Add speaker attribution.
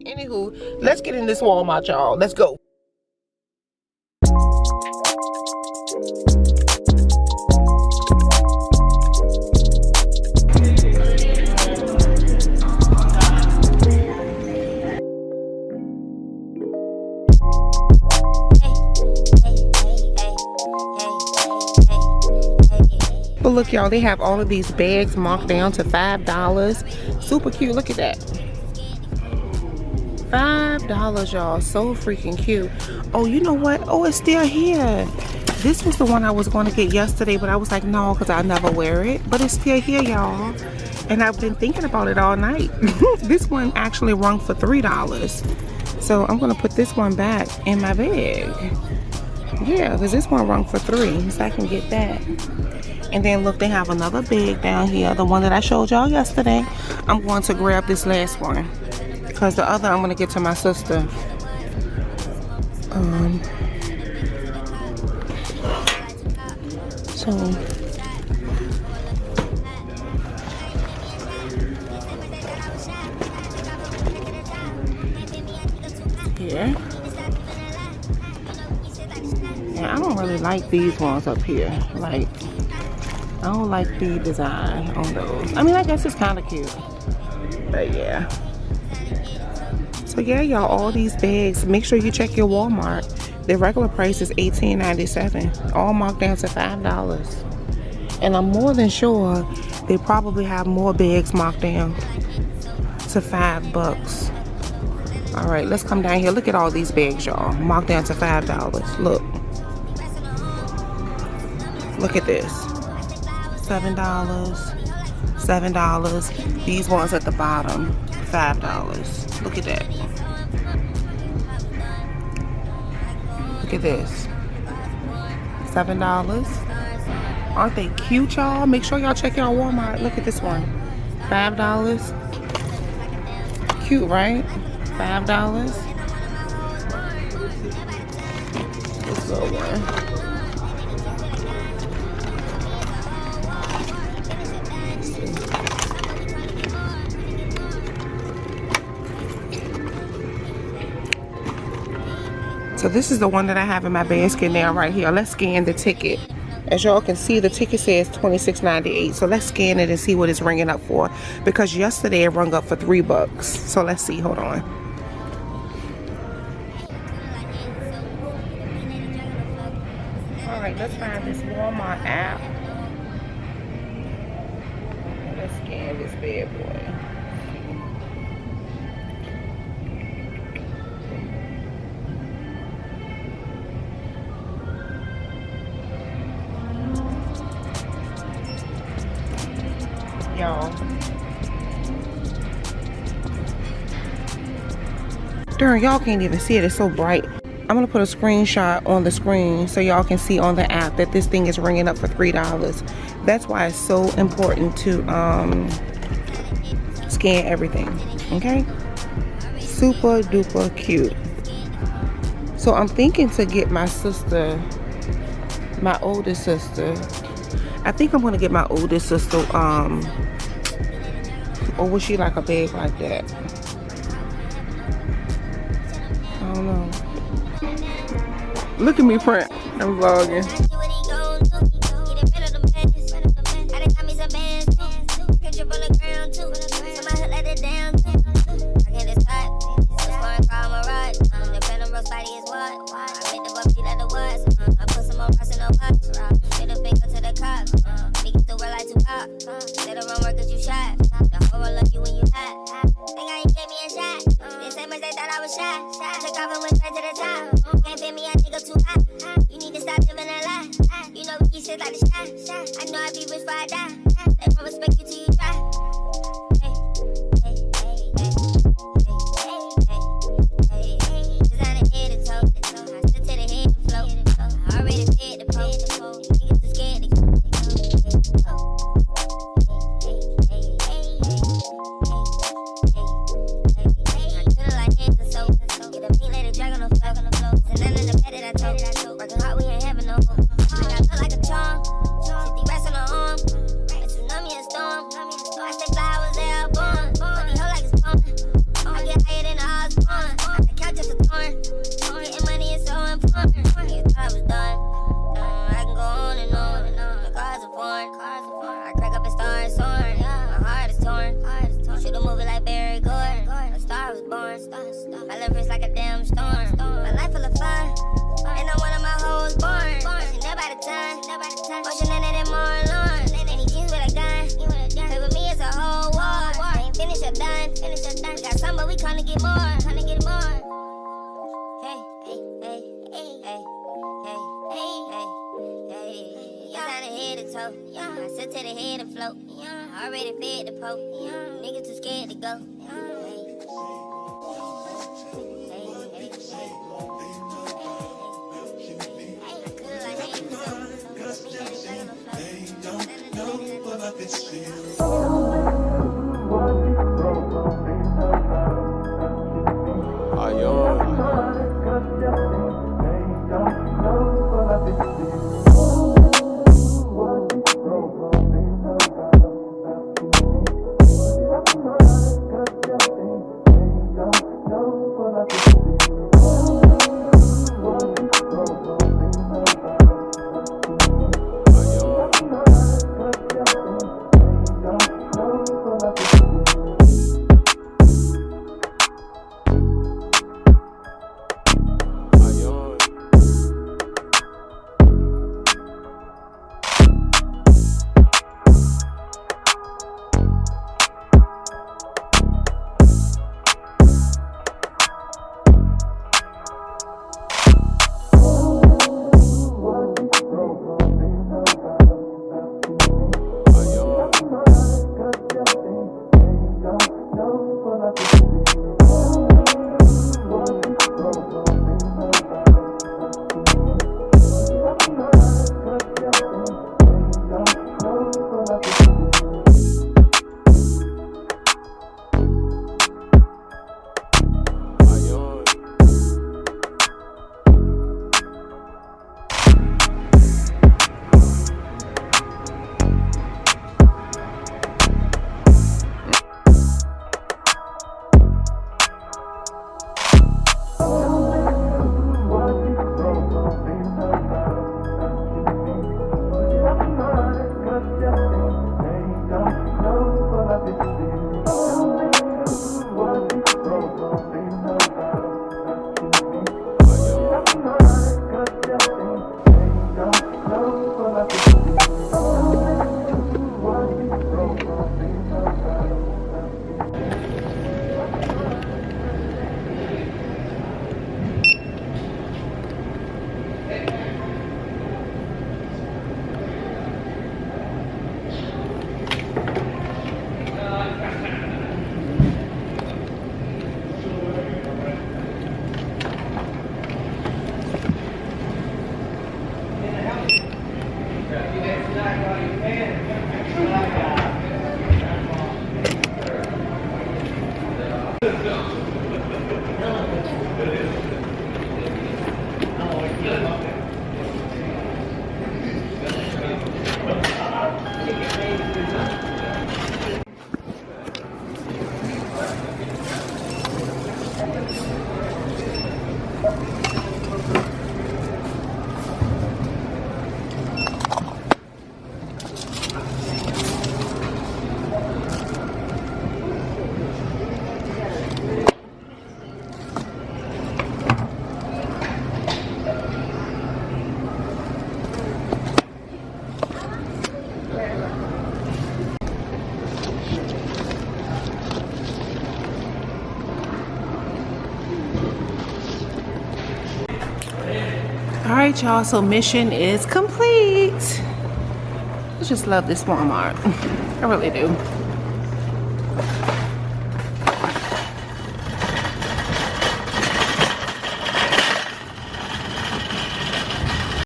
Speaker 1: Anywho, let's get in this Walmart, y'all. Let's go. But look, y'all, they have all of these bags marked down to $5. Super cute. Look at that. $5, y'all. So freaking cute. Oh, you know what? Oh, it's still here. This was the one I was going to get yesterday, but I was like, no, because I never wear it. But it's still here, y'all. And I've been thinking about it all night. This one actually rung for $3. So I'm going to put this one back in my bag. Yeah, because this one rung for $3. So I can get that. And then look, they have another bag down here. The one that I showed y'all yesterday. I'm going to grab this last one. Because the other I'm going to get to my sister. So here. And I don't really like these ones up here. Like, I don't like the design on those. I mean, I guess it's kind of cute. But yeah. So yeah, y'all, all these bags, make sure you check your Walmart. The regular price is $18.97, all marked down to $5. And I'm more than sure they probably have more bags marked down to $5. All right, let's come down here. Look at all these bags, y'all, marked down to $5. Look. Look at this. $7, $7. These ones at the bottom, $5. Look at that. Look at this. $7. Aren't they cute, y'all? Make sure y'all check y'all Walmart. Look at this one. $5. Cute, right? $5. This little one. So this is the one that I have in my basket now right here. Let's scan the ticket. As y'all can see, the ticket says $26.98. So let's scan it and see what it's ringing up for. Because yesterday it rung up for $3. So let's see. Hold on. All right, let's find this Walmart app. Let's scan this bad boy. Y'all, darn, y'all can't even see it. It's so bright. I'm gonna put a screenshot on the screen so y'all can see on the app that this thing is ringing up for $3. That's why it's so important to scan everything. Okay, super duper cute. So I'm thinking to get my sister, my oldest sister, I think I'm gonna get my oldest sister, or would she like a bag like that? I don't know. Look at me print. I'm vlogging. Working hard, we ain't having no hope. I got feel like a charm. 50 racks on the
Speaker 2: wanna get more, tryna get more. Hey, hey, hey, hey, hey, hey, hey, hey, hey. It's time to head to toe. I sit to the head and float. Already fed the poke. Niggas too scared to go.
Speaker 1: All right, y'all, so mission is complete. I just love this Walmart. I really do.